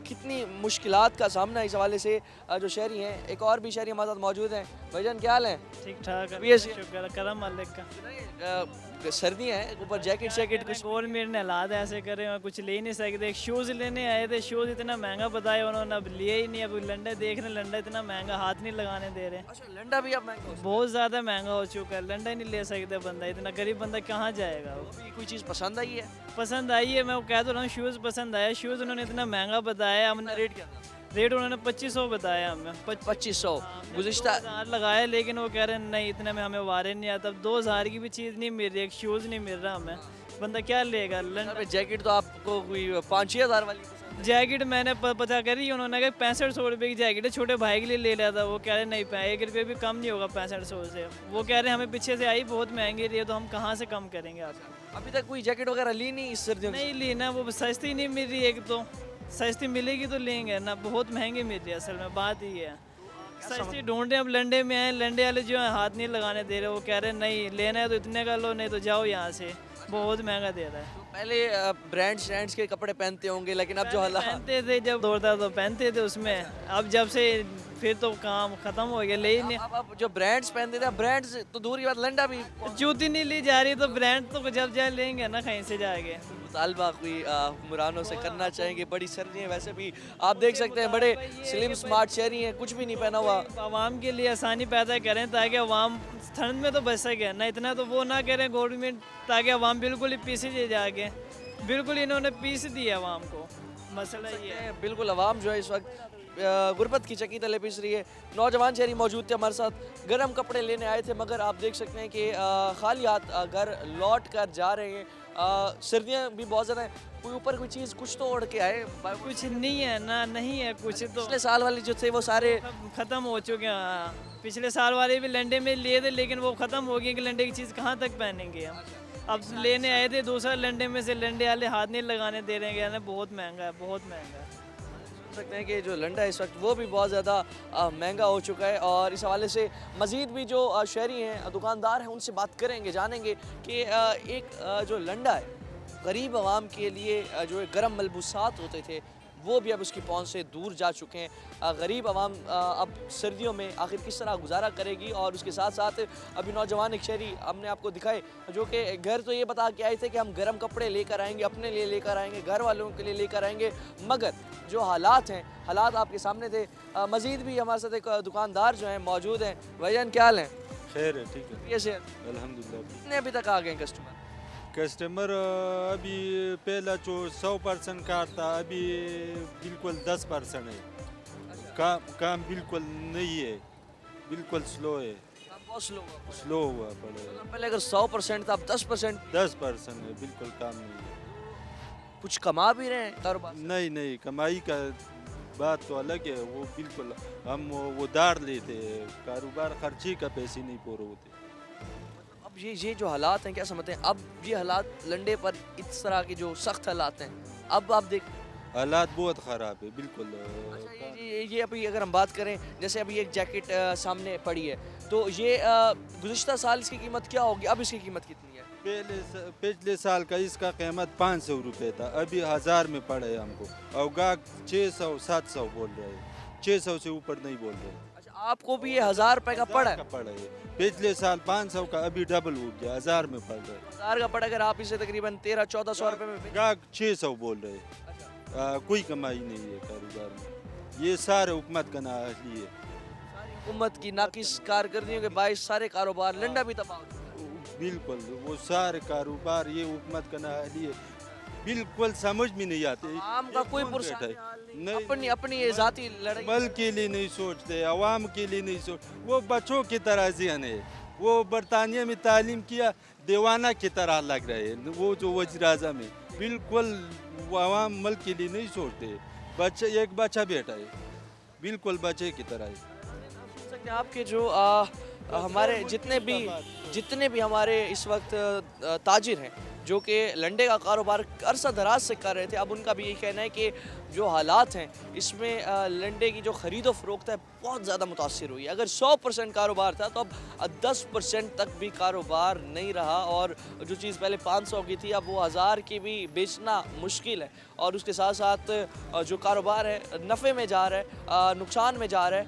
कितनी मुश्किलात का सामना इस हवाले से जो शहरी हैं। एक और भी शहरी हमारे साथ मौजूद हैं। भाईजान क्या हाल है? ठीक ठाक है, बीएस शुक्र करम मालिक का। सर्दियाँ हैं, ऊपर जैकेट शैकेट कुछ गवर्नमेंट ने हालात ऐसे करे हैं, कुछ ले ही नहीं सकते। शूज़ लेने आए थे, शूज़ इतना महंगा बताया उन्होंने, अब लिए ही नहीं। अब लंडे देख रहे हैं, लंडा इतना महंगा, हाथ नहीं लगाने दे रहे। अच्छा लंडा भी अब महंगा हो चुका बहुत ज़्यादा महंगा हो चुका है, लंडा ही नहीं ले सकते बंदा, इतना गरीब बंदा कहाँ जाएगा। है। अभी कोई चीज़ पसंद आई है? पसंद आई है, मैं कह तो रहा हूँ शूज़ पसंद आया। शूज़ उन्होंने इतना महंगा बताया, हमने रेट क्या था? रेट उन्होंने 2500 बताया हमें। 2500 गुज़िश्ता 2000 लगाया, लेकिन वो कह रहे हैं नहीं इतने में हमें वारे नहीं आता। अब 2000 की भी चीज़ नहीं मिल रही, एक शूज़ नहीं मिल रहा हमें, बंदा क्या लेगा। जैकेट तो आपको कोई 5-6 हज़ार वाली पसंद है? जैकेट मैंने पता करी, उन्होंने कहा 6500 रुपये की जैकेट है, छोटे भाई के लिए ले लिया था। वो कह रहे नहीं 1 रुपये भी कम नहीं होगा 6500 से। वो कह रहे हैं हमें पीछे से आई बहुत महंगी रही है, तो हम कहाँ से कम करेंगे आपको। अभी तक कोई जैकेट वगैरह ली नहीं इस सर्दियों में? नहीं ली ना, वो सस्ती नहीं मिल रही। एक तो सस्ती मिलेगी तो लेंगे ना, बहुत महंगी मिल रही है असल में, बात ही है। सस्ती ढूंढ रहे हैं, अब लंडे में आए, लंडे वाले जो है हाथ नहीं लगाने दे रहे। वो कह रहे हैं नहीं लेना है तो इतने का लो, नहीं तो जाओ यहाँ से, बहुत महंगा दे रहा है। तो पहले ब्रांड्स के कपड़े पहनते होंगे, लेकिन अब जो हालात पहनते थे जब दौड़ता तो पहनते थे उसमें, अब जब से फिर तो काम खत्म हो गया, ले ही नहीं। अब जो ब्रांड्स पहनते थे, ब्रांड्स तो दूर की बात लंडा भी जूती नहीं ली जा रही, तो ब्रांड तो जब जाए लेंगे ना कहीं से जाके। मुतालबा कोई हुक्मरानों से करना चाहेंगे। बड़ी सर्दी है वैसे भी, आप देख सकते हैं बड़े स्लिम स्मार्ट शहरी हैं, कुछ भी नहीं पहना हुआ। आवाम के लिए आसानी पैदा करें ताकि आवाम ठंड में तो बच सके ना, इतना तो वो ना करें गवर्नमेंट, ताकि आवाम बिल्कुल ही पीस ही जाके। बिल्कुल इन्होंने पीस दी है आवाम को, मसला ये है। बिल्कुल आवाम जो है इस वक्त गुर्बत की चक्की तले पिस रही है। नौजवान शहरी मौजूद थे हमारे साथ, गर्म कपड़े लेने आए थे, मगर आप देख सकते हैं कि खाली हाथ घर लौट कर जा रहे हैं। सर्दियाँ भी बहुत ज़्यादा हैं, कोई ऊपर कोई चीज़ कुछ तो ओढ़ के आए। कुछ नहीं है ना, नहीं है कुछ तो। पिछले साल वाले जो थे वो सारे ख़त्म हो चुके हैं। हाँ, पिछले साल वाले भी लंडे में लिए थे, लेकिन वो ख़त्म हो गए कि लंडे की चीज़ कहाँ तक पहनेंगे हम। अब लेने आए थे दूसरा लंडे में से, लंडे वाले हाथ नहीं लगाने दे रहे हैं, बहुत महंगा है, बहुत महंगा है। सकते हैं कि जो लंडा है इस वक्त वो भी बहुत ज़्यादा महंगा हो चुका है। और इस हवाले से मज़ीद भी जो शहरी हैं, दुकानदार हैं, उनसे बात करेंगे, जानेंगे कि एक जो लंडा है गरीब आवाम के लिए जो गर्म मलबूसात होते थे वो भी अब उसकी पहुंच से दूर जा चुके हैं। गरीब आवाम अब सर्दियों में आखिर किस तरह गुजारा करेगी। और उसके साथ साथ अभी नौजवान एक शहरी हमने आपको दिखाए जो कि घर तो ये बता के आए थे कि हम गर्म कपड़े लेकर आएंगे, अपने लिए लेकर आएंगे, घर वालों के लिए लेकर आएंगे, मगर जो हालात हैं, हालात आपके सामने थे। मज़ीद भी हमारे साथ एक दुकानदार जो हैं मौजूद हैं। भाईजान क्या हाल है? खैर है, ठीक है, ये से अल्हम्दुलिल्लाह। कितने अभी तक आ गए कस्टमर? कस्टमर अभी पहला जो 100% कार था, अभी बिल्कुल 10% है। काम बिल्कुल नहीं है, बिल्कुल स्लो है, बहुत स्लो हुआ पड़े। पहले अगर 100% था, अब 10%। 10% है, बिल्कुल काम नहीं है। कुछ कमा भी रहे हैं कारोबार? नहीं, कमाई का बात तो अलग है, वो बिल्कुल हम वो उधार लेते हैं, कारोबार खर्चे का पैसे नहीं पूरे होते। अब ये जो हालात हैं क्या समझते हैं? अब ये हालात लंडे पर इस तरह के जो सख्त हालात हैं, अब आप देख हालात बहुत ख़राब है बिल्कुल। अच्छा ये अभी अगर हम बात करें, जैसे अभी एक जैकेट सामने पड़ी है, तो ये गुज़िश्ता साल इसकी कीमत क्या होगी, अब इसकी कीमत कितनी है? पिछले साल का इसका कीमत 500 रुपये था, अभी 1000 में पड़ा है हमको, और गाहक 600-700 बोल रहे हैं, 600 से ऊपर नहीं बोल रहे। अच्छा, आपको भी ये 1000 रुपए का पड़ा है? पड़ा है, पिछले साल 500 का, अभी डबल हो गया, 1000 में पड़ रहा है। 1000 का पड़ा, अगर आप इसे तकरीबन 1300-1400 रुपए में गाहक 600 बोल रहे हैं। कोई कमाई नहीं है कारोबार में, ये सारे हुकूमत का नाअहली है। सारी हुकूमत की नाकिस कारकर्दगियों के बायस सारे कारोबार लंडा भी तबाह हो चुका है। बिल्कुल, वो सारे कारोबार ये हुकूमत का नाअहली है, बिल्कुल समझ में नहीं आते। आम का कोई पुरसाद नहीं, अपनी ये जाती लड़ाई मुल्क के लिए नहीं सोचते, अवाम के लिए नहीं सोच, वो बच्चों की तरह ज़हन है। वो बरतानिया में तालीम किया, दीवाना की तरह लग रहे हैं, वो जो वज़ीर आज़म है, बिल्कुल अवाम मुल्क के लिए नहीं सोचते। बच्चे, एक बच्चा बेटा है, बिल्कुल बच्चे की तरह है। सुन सकते हैं आपके जो हमारे जितने भी हमारे इस वक्त ताजिर हैं, जो कि लंडे का कारोबार अरसा दराज से कर रहे थे, अब उनका भी यही कहना है कि जो हालात हैं इसमें लंडे की जो ख़रीदो फ़रोख्त है बहुत ज़्यादा मुतासिर हुई है। अगर 100% कारोबार था तो अब 10% तक भी कारोबार नहीं रहा, और जो चीज़ पहले 500 की थी अब वो 1000 की भी बेचना मुश्किल है। और उसके साथ साथ जो कारोबार है नफ़े में जा रहा है, नुकसान में जा रहा है।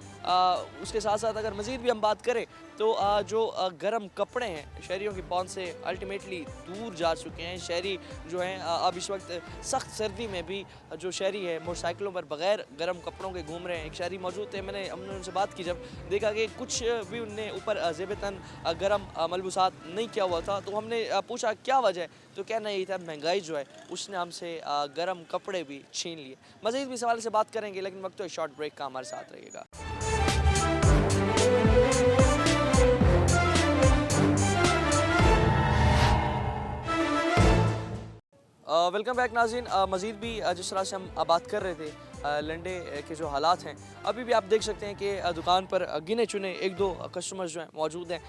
उसके साथ साथ अगर मज़ीद भी हम बात करें तो जो गर्म कपड़े हैं शहरियों की पहुंच से अल्टीमेटली दूर जा चुके हैं। शहरी जो हैं अब इस वक्त सख्त सर्दी में भी जो शहरी है मोटरसाइकिलों पर बगैर गर्म कपड़ों के घूम रहे हैं। एक शहरी मौजूद थे, हमने उनसे बात की, जब देखा कि कुछ भी उनने ऊपर ज़ेबतन गर्म मलबूसात नहीं किया हुआ था, तो हमने पूछा क्या वजह है, तो कहना यही था महंगाई जो है उसने हमसे गर्म कपड़े भी छीन लिए। मज़ीद भी सवाल से बात करेंगे, लेकिन वक्त तो शॉर्ट ब्रेक का, हमारे साथ रहिएगा। वेलकम बैक नाज़रीन। मज़ीद भी जिस तरह से हम बात कर रहे थे लंडे के जो हालात हैं, अभी भी आप देख सकते हैं कि दुकान पर गिने चुने 1-2 कस्टमर्स जो हैं मौजूद हैं।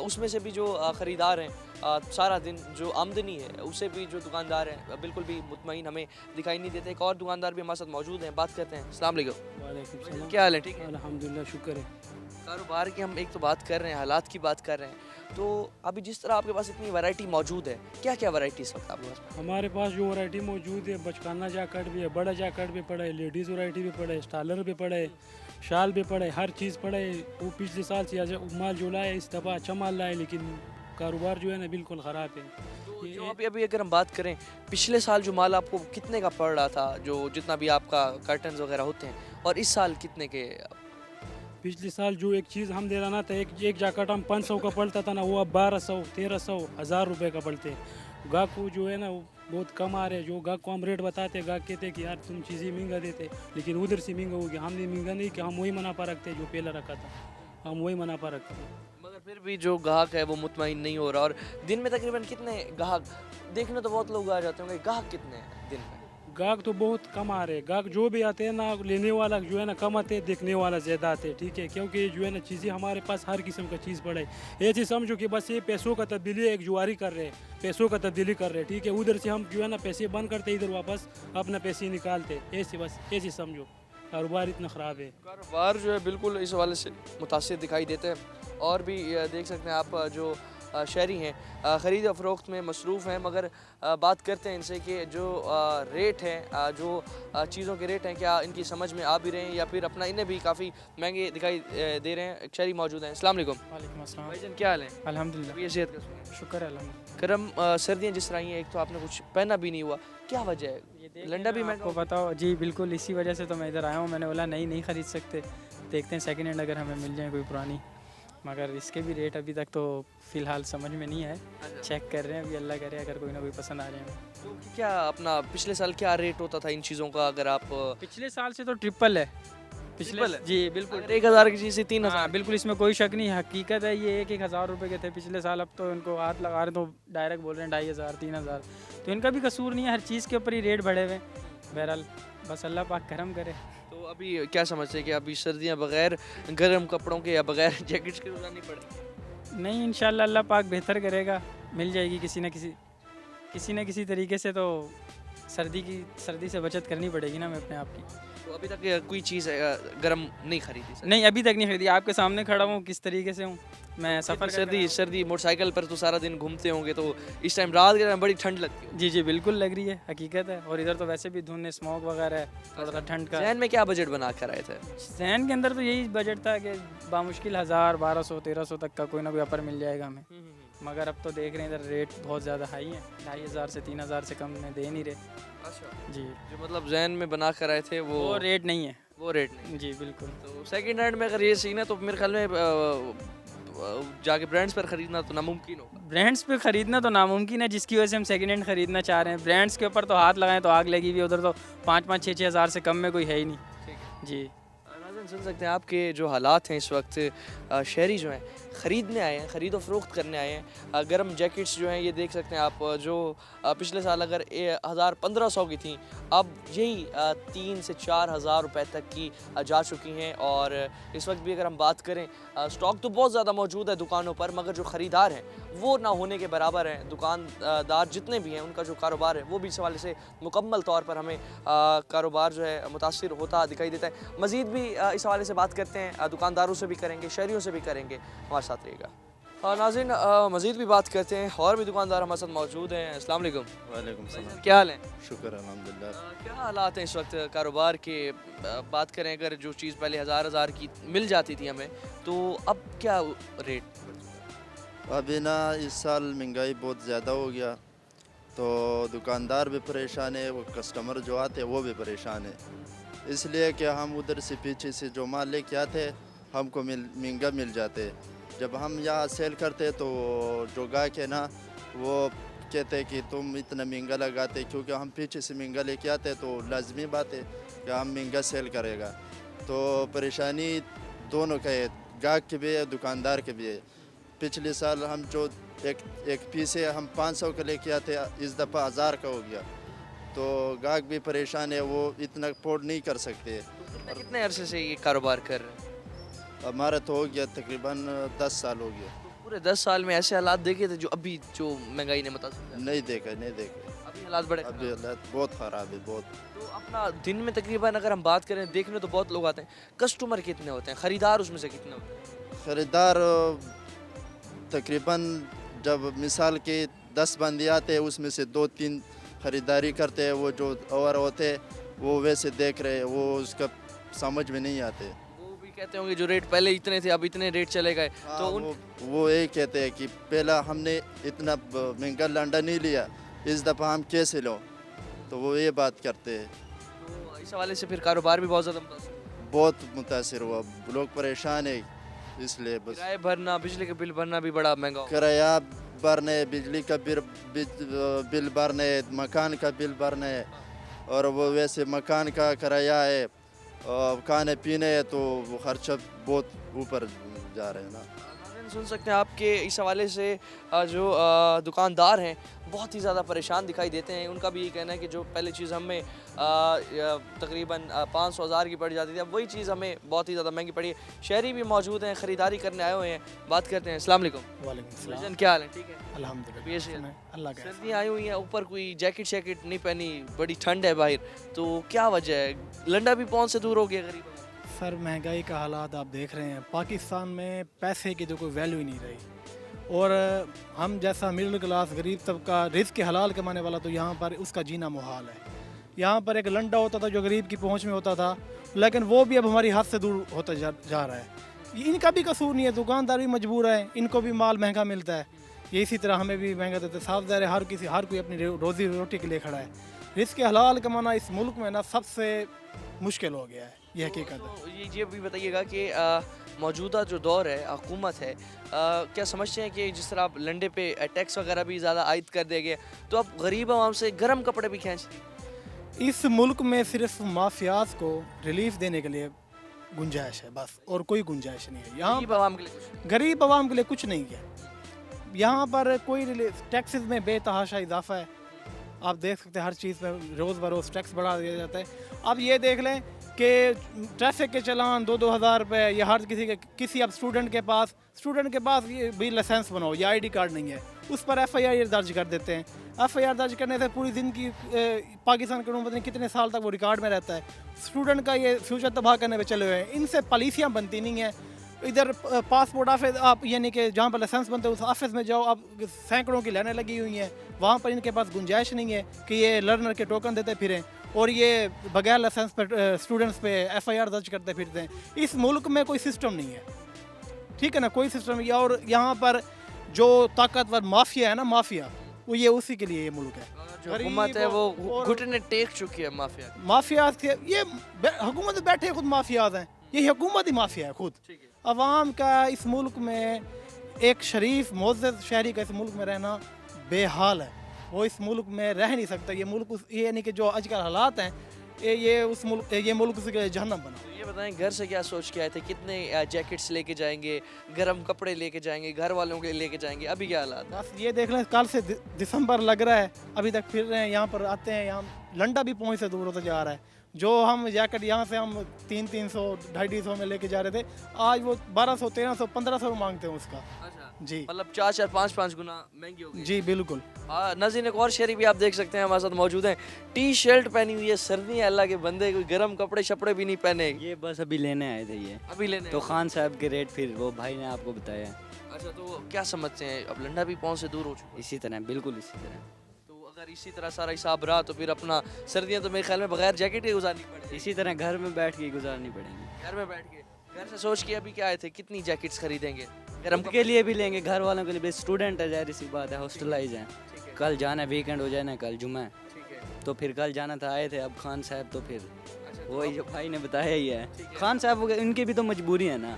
उसमें से भी जो ख़रीदार हैं सारा दिन जो आमदनी है उससे भी जो दुकानदार हैं बिल्कुल भी मुतमईन हमें दिखाई नहीं देते। एक और दुकानदार भी हमारे साथ मौजूद हैं, बात करते हैं। अस्सलाम वालेकुम, क्या हाल है? ठीक है, अल्हम्दुलिल्लाह, शुक्र है। कारोबार की हम एक तो बात कर रहे हैं, हालात की बात कर रहे हैं, तो अभी जिस तरह आपके पास इतनी वैरायटी मौजूद है, क्या क्या वैरायटी इस वक्त आपके पास? हमारे पास जो वैरायटी मौजूद है, बचकाना जैकेट भी है, बड़ा जैकेट भी पड़ा है, लेडीज़ वैरायटी भी पड़ा है, स्टालर भी पड़ा है, शाल भी पड़ा है, हर चीज़ पड़ा है। वो पिछले साल से माल जो लाए इस दफ़ा अच्छा माल लाए, लेकिन कारोबार जो है ना बिल्कुल ख़राब है। तो जो अभी अगर हम बात करें, पिछले साल जो माल आपको कितने का पड़ रहा था, जो जितना भी आपका कर्टन्स वगैरह होते हैं, और इस साल कितने के? पिछले साल जो एक चीज़ हम दे रहा ना था, एक जैकेट हम 500 का पड़ता था ना, वो अब 1200, 1300, 1000 रुपये का पड़ते हैं। गाहक को जो है ना वो बहुत कम आ रहे हैं। जो गाहक को हम रेट बताते, गाहक कहते कि यार तुम चीज़ें महंगा देते, लेकिन उधर से महंगा हो गया। हमने महंगा नहीं कि हम वही मुनाफा रखते जो पहले रखा था, हम वही मुनाफा रखते हैं। मगर फिर भी जो गाहक है वो मुतमईन नहीं हो रहा। और दिन में तकरीबन कितने गाहक, देखने तो बहुत लोग आ जाते होंगे, गाहक कितने हैं दिन में? गाहक तो बहुत कम आ रहे हैं। गाहक जो भी आते हैं ना, लेने वाला जो है ना कम आते हैं, देखने वाला ज़्यादा आते हैं, ठीक है, क्योंकि जो है ना चीज़ें हमारे पास हर किस्म का चीज़ पड़ा है। ऐसे समझो कि बस ये पैसों का तब्दीली एक जुआरी कर रहे हैं, पैसों का तब्दीली कर रहे हैं, ठीक है। उधर से हम जो है ना पैसे बंद करते, इधर वापस अपना पैसे निकालते, ऐसे बस ऐसे समझो कारोबार इतना ख़राब है। कारोबार जो है बिल्कुल इस हवाले से मुतासिर दिखाई देते हैं। और भी देख सकते हैं आप जो शहरी हैं ख़रीद फ़रोख्त में मसरूफ़ हैं, मगर बात करते हैं इनसे कि जो रेट हैं, जो चीज़ों के रेट हैं, क्या इनकी समझ में आ भी रहे हैं या फिर अपना इन्हें भी काफ़ी महंगे दिखाई दे रहे हैं। एक शहरी मौजूद हैं। अस्सलाम वालेकुम। वालेकुम अस्सलाम। भाईजान क्या हाल है? अल्हम्दुलिल्लाह, ये सेहत का शुक्र है अल्हम्दुलिल्लाह। करम, सर्दियाँ जिस तरह आई हैं, एक तो आपने कुछ पहना भी नहीं हुआ, क्या वजह है? लंडा भी महंगा आपको बताओ जी, बिल्कुल इसी वजह से तो मैं इधर आया हूँ। मैंने बोला नहीं ख़रीद सकते, देखते हैं सेकेंड हैंड अगर हमें मिल जाए कोई पुरानी, मगर इसके भी रेट अभी तक तो फ़िलहाल समझ में नहीं है। चेक कर रहे हैं अभी, अल्लाह करे अगर कोई ना कोई पसंद आ जाए। तो क्या अपना पिछले साल क्या रेट होता था इन चीज़ों का? अगर आप पिछले साल से तो ट्रिपल है, ट्रिपल है? जी बिल्कुल। 1000 की चीज़ 3000? हाँ बिल्कुल, इसमें कोई शक नहीं, हकीकत है ये। 1,000 रुपये के थे पिछले साल, अब तो इनको हाथ लगा रहे तो डायरेक्ट बोल रहे हैं 2500, 3000। तो इनका भी कसूर नहीं है, हर चीज़ के ऊपर ही रेट बढ़े हुए। बहरहाल बस अल्लाह पाक करम करे। तो अभी क्या समझते हैं कि अभी सर्दियाँ बगैर गर्म कपड़ों के या बगैर जैकेट्स के गुजारनी पड़ेगी? नहीं, इंशाल्लाह अल्लाह पाक बेहतर करेगा, मिल जाएगी किसी न किसी तरीके से तो सर्दी से बचत करनी पड़ेगी ना हमें अपने आप की। तो अभी तक कोई चीज़ गर्म नहीं खरीदी सर? नहीं, अभी तक नहीं खरीदी। आपके सामने खड़ा हूँ, किस तरीके से हूँ मैं सफ़र सर्दी मोटरसाइकिल पर तो सारा दिन घूमते होंगे, तो इस टाइम रात के टाइम बड़ी ठंड लगती है। जी जी बिल्कुल लग रही है, हकीकत है। और इधर तो वैसे भी धुंध स्मोक वगैरह है, थोड़ा सा ठंड का। जहन में क्या बजट बना कर आए थे? जहन के अंदर तो यही बजट था कि बामुश्किल 1000, 1200, 1300 तक का कोई ना कोई अपर मिल जाएगा हमें। मगर अब तो देख रहे हैं इधर रेट बहुत ज़्यादा हाई है, 2500 से 3000 से कम में दे नहीं रहे। अच्छा जी, जो मतलब जहन में बना कर आए थे वो रेट नहीं है। वो रेट नहीं। जी बिल्कुल। तो सेकंड हैंड में अगर ये सीन है तो मेरे ख्याल में जाके ब्रांड्स पर खरीदना तो नामुमकिन होगा। ब्रांड्स पे ख़रीदना तो नामुमकिन है, जिसकी वजह से हम सेकंड हैंड ख़रीदना चाह रहे हैं। ब्रांड्स के ऊपर तो हाथ लगाएं तो आग लगी हुई है, उधर तो 5-5, 6-6 हज़ार से कम में कोई है ही नहीं। ठीक है जी नाज़रीन, सुन सकते हैं आपके जो हालात हैं इस वक्त, शहरी जो हैं ख़रीदने आए हैं, ख़रीदो फ़रोख्त करने आए हैं। गर्म जैकेट्स जो हैं ये देख सकते हैं आप, जो पिछले साल अगर 1000-1500 की थी, अब यही 3 से 4 हज़ार रुपये तक की जा चुकी हैं। और इस वक्त भी अगर हम बात करें, स्टॉक तो बहुत ज़्यादा मौजूद है दुकानों पर, मगर जो ख़रीदार हैं वो ना होने के बराबर हैं। दुकानदार जितने भी हैं उनका जो कारोबार है वो भी इस हवाले से मुकम्मल तौर पर हमें कारोबार जो है मुतासिर होता दिखाई देता है। मज़ीद भी इस हवाले से बात करते हैं, दुकानदारों से भी करेंगे, शहरियों से भी करेंगे, हमारे साथ रहिएगा। नाज़रीन, मज़ीद भी बात करते हैं, और भी दुकानदार हमारे साथ मौजूद हैं। अस्सलाम वालेकुम। वालेकुम सलाम। क्या हाल है? शुक्र अल्हम्दुलिल्लाह। क्या हालात हैं इस वक्त कारोबार के? बात करें अगर जो चीज़ पहले हज़ार की मिल जाती थी हमें, तो अब क्या रेट? अभी ना इस साल महंगाई बहुत ज़्यादा हो गया, तो दुकानदार भी परेशान है, वो कस्टमर जो आते हैं वो भी परेशान है। इसलिए कि हम उधर से पीछे से जो माल लेके आते हमको महंगा मिल जाते। जब हम यहाँ सेल करते तो जो गाहक है ना वो कहते हैं कि तुम इतना महंगा लगाते, क्योंकि हम पीछे से महंगा लेके आते तो लाजमी बात है कि हम महंगा सेल करेगा। तो परेशानी दोनों का है, गाहक के भी है, दुकानदार के भी है। पिछले साल हम जो एक पीस है हम 500 का लेके आते, इस दफ़ा 1000 का हो गया। तो गाहक भी परेशान है, वो इतना अफोर्ड नहीं कर सकते। कितने अरसे से ये कारोबार कर रहे हैं? हमारा तो हो गया तकरीबन 10 साल हो गया। तो पूरे 10 साल में ऐसे हालात देखे थे जो अभी जो महंगाई ने मुतासिर? नहीं देखे। अभी हालात बड़े अभी हालात बहुत ख़राब है, बहुत। तो अपना दिन में तकरीबन अगर हम बात करें, देखने तो बहुत लोग आते हैं, कस्टमर कितने होते हैं, ख़रीदार उसमें से कितने होते हैं? ख़रीदार तकरीबन जब मिसाल के 10 बंदे आते हैं उसमें से 2-3 ख़रीदारी करते हैं, वो जो और होते वो वैसे देख रहे, वो उसका समझ में नहीं आते। वो भी कहते होंगे जो रेट पहले इतने थे अब इतने रेट चले गए। तो वो यही कहते हैं कि पहला हमने इतना महंगा लंडा नहीं लिया, इस दफ़ा हम कैसे लो, तो वो ये बात करते हैं। तो इस हवाले से फिर कारोबार भी बहुत ज़्यादा बहुत मुतासिर हुआ, लोग परेशान है। इसलिए बस किराए भरना, बिजली का बिल भरना भी बड़ा महंगा हो। किराया भरने, बिजली का बिल भरने, मकान का बिल भरने, और वो वैसे मकान का किराया है, खाने पीने है, तो वो खर्चा बहुत ऊपर जा रहे हैं ना। सुन सकते हैं आपके इस हवाले से जो दुकानदार हैं बहुत ही ज़्यादा परेशान दिखाई देते हैं। उनका भी ये कहना है कि जो पहले चीज़ हमें तकरीबन 500,000 की पड़ जाती थी, अब वही चीज़ हमें बहुत ही ज़्यादा महंगी पड़ी है। शहरी भी मौजूद हैं, ख़रीदारी करने आए हुए हैं, बात करते हैं। अस्सलाम वालेकुम। वालेकुम सलाम। क्या हाल है? ठीक है अल्हम्दुलिल्लाह। अल्लाह का सर्दियाँ आई हुई हैं, ऊपर कोई जैकेट नहीं पहनी, बड़ी ठंड है बाहर, तो क्या वजह है? लंडा भी पहुँच से दूर हो गया गरीब? सर महंगाई का हालात आप देख रहे हैं, पाकिस्तान में पैसे की तो कोई वैल्यू ही नहीं रही, और हम जैसा मिडिल क्लास गरीब तबका रिस्क हलाल कमाने वाला, तो यहाँ पर उसका जीना मुहाल है। यहाँ पर एक लंडा होता था जो गरीब की पहुँच में होता था, लेकिन वो भी अब हमारी हाथ से दूर होता जा रहा है। इनका भी कसूर नहीं है, दुकानदार भी मजबूर है, इनको भी माल महंगा मिलता है, ये इसी तरह हमें भी महंगा देते हैं। साफ ज़ाहिर है हर कोई अपनी रोज़ी रोटी के लिए खड़ा है। रिस्क हलाल कमाना इस मुल्क में ना सबसे मुश्किल हो गया है, ये हकीकत है। तो ये भी बताइएगा कि मौजूदा जो दौर है, हुकूमत है, क्या समझते हैं कि जिस तरह आप लंडे पे टैक्स वगैरह भी ज़्यादा आयद कर दिया गया, तो अब गरीब आवाम से गर्म कपड़े भी खींच ली? इस मुल्क में सिर्फ माफियाज को रिलीफ देने के लिए गुंजाइश है बस, और कोई गुंजाइश नहीं है। यहाँ गरीब आवाम के लिए कुछ नहीं है। यहाँ पर कोई टैक्सेस में बेतहाशा इजाफा है, आप देख सकते हैं हर चीज़ में रोज़ बरोज़ टैक्स बढ़ा दिया जाता है। अब ये देख लें कि ट्रैफिक के चलान 2-2 हज़ार रुपये, या हर किसी अब स्टूडेंट के पास ये भी लाइसेंस बनाओ या ID कार्ड नहीं है, उस पर FIR दर्ज कर देते हैं। FIR दर्ज करने से पूरी ज़िंदगी पाकिस्तान के पता नहीं कितने साल तक वो रिकॉर्ड में रहता है। स्टूडेंट का ये फ्यूचर तबाह करने पे चले हुए हैं। इनसे पॉलिसियाँ बनती नहीं हैं। इधर पासपोर्ट ऑफिस आप यानी कि जहाँ पर लाइसेंस बनते हैं उस ऑफिस में जाओ, आप सैकड़ों की लाइनें लगी हुई हैं। वहाँ पर इनके पास गुंजाइश नहीं है कि ये लर्नर के टोकन देते फिरें और ये बगैर लाइसेंस पर स्टूडेंट्स पे FIR दर्ज करते फिरते हैं। इस मुल्क में कोई सिस्टम नहीं है, ठीक है ना, कोई सिस्टम नहीं है। और यहाँ पर जो ताकतवर माफिया है ना, माफिया वो ये उसी के लिए ये मुल्क है। जो हुकूमत है वो घुटने टेक चुकी है माफिया की। माफिया के ये हुकूमत बैठे खुद माफियाज हैं, ये हुकूमत ही माफिया है खुद। अवाम का इस मुल्क में एक शरीफ मोअज़्ज़ज़ शहरी का इस मुल्क में रहना बेहाल है। वो इस मुल्क में रह नहीं सकता। ये मुल्क ये यानी कि जो आजकल हालात हैं ये मुल्क से जहन्नम बना। तो ये बताएं, घर से क्या सोच के आए थे? कितने जैकेट्स लेके जाएंगे, गर्म कपड़े लेके जाएंगे, घर वालों के लेके जाएंगे? अभी क्या हालात? बस ये देख लें, कल से दिसंबर लग रहा है, अभी तक फिर रहे हैं। यहाँ पर आते हैं, यहाँ लंडा भी पहुँच से दूर होता जा रहा है। जो हम जैकेट यहाँ से हम 300 250 में लेके जा रहे थे, आज वो 1200 1300 1500 मांगते हैं उसका। जी, मतलब 4 5 गुना महंगी हो गई। जी बिल्कुल। नाज़रीन, एक और शहरी भी आप देख सकते हैं हमारे साथ मौजूद हैं। टी शर्ट पहनी हुई है, सर्दी है, अल्लाह के बंदे, कोई गर्म कपड़े शपड़े भी नहीं पहने। ये बस अभी लेने आए थे ये। अभी लेने तो खान साहब के रेट फिर वो भाई ने आपको बताया। अच्छा, तो क्या समझते हैं, अब लंडा भी पहुँच से दूर हो चुका है? इसी तरह, बिल्कुल इसी तरह। तो अगर इसी तरह सारा हिसाब रहा तो फिर अपना सर्दियाँ तो मेरे ख्याल में बगैर जैकेट के गुजारनी पड़ेगी। इसी तरह घर में बैठ के गुजारनी पड़ेगी। घर में बैठ के, घर से सोच के अभी क्या आए थे, कितनी जैकेट्स खरीदेंगे? गर्म के लिए भी लेंगे, घर वालों के लिए भी। स्टूडेंट है, जाहिर सी बात है, हॉस्टलाइज हैं। कल जाना है, वीकेंड हो जाना, कल जुम्मा है, तो फिर कल जाना था, आए थे। अब खान साहब तो फिर वही जो भाई ने बताया ही है। खान साहब इनकी भी तो मजबूरी है ना,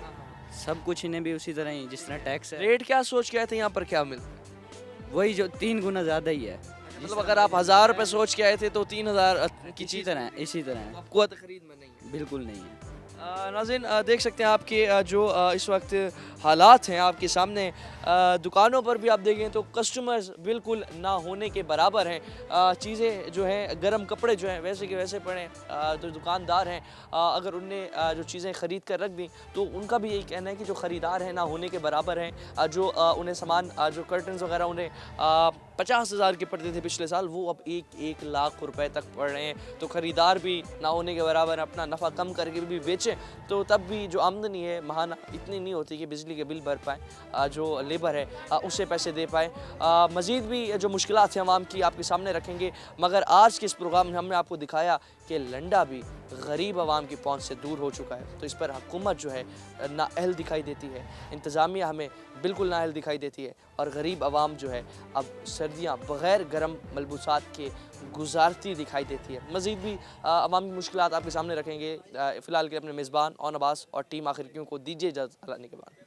सब कुछ इन्हें भी उसी तरह ही, जिस तरह टैक्स है। रेट क्या सोच के आए थे, यहाँ पर क्या मिलता है? वही जो 3 गुना ज़्यादा ही है। मतलब अगर आप 1000 रुपये सोच के आए थे तो 3000 की इसी चीज़ तरह, इसी तरह कुव्वत खरीद में नहीं है। बिल्कुल नहीं है। नाज़रीन, देख सकते हैं आपके जो इस वक्त हालात हैं आपके सामने। दुकानों पर भी आप देखें तो कस्टमर्स बिल्कुल ना होने के बराबर हैं। चीज़ें जो हैं, गर्म कपड़े जो हैं वैसे के वैसे पड़े हैं। जो दुकानदार हैं, अगर उनने जो चीज़ें ख़रीद कर रख दी तो उनका भी यही कहना है कि जो ख़रीदार हैं ना होने के बराबर हैं। जो उन्हें सामान, जो कर्टन्स वगैरह उन्हें 50,000 के पड़ते थे पिछले साल, वो अब 1 लाख रुपए तक पड़ रहे हैं। तो ख़रीदार भी ना होने के बराबर, अपना नफ़ा कम करके भी बेचें तो तब भी जो आमदनी है महाना इतनी नहीं होती कि बिजली के बिल भर पाएँ, जो लेबर है उसे पैसे दे पाएँ। मज़ीद भी जो मुश्किलात हैं आवाम की आपके सामने रखेंगे, मगर आज के इस प्रोग्राम में हमने आपको दिखाया कि लंडा भी गरीब आवाम की पहुंच से दूर हो चुका है। तो इस पर हुकूमत जो है नाअहल दिखाई देती है, इंतज़ामिया हमें बिल्कुल नाअहल दिखाई देती है, और गरीब आवाम जो है अब सर्दियां बग़ैर गर्म मलबूसात के गुजारती दिखाई देती है। मज़ीद भी अवामी मुश्किलात आपके सामने रखेंगे। फ़िलहाल के अपने मेज़बान ओन अब्बास और टीम आखिर क्यों को दीजिए इजाज़त अल्लाह के बाद।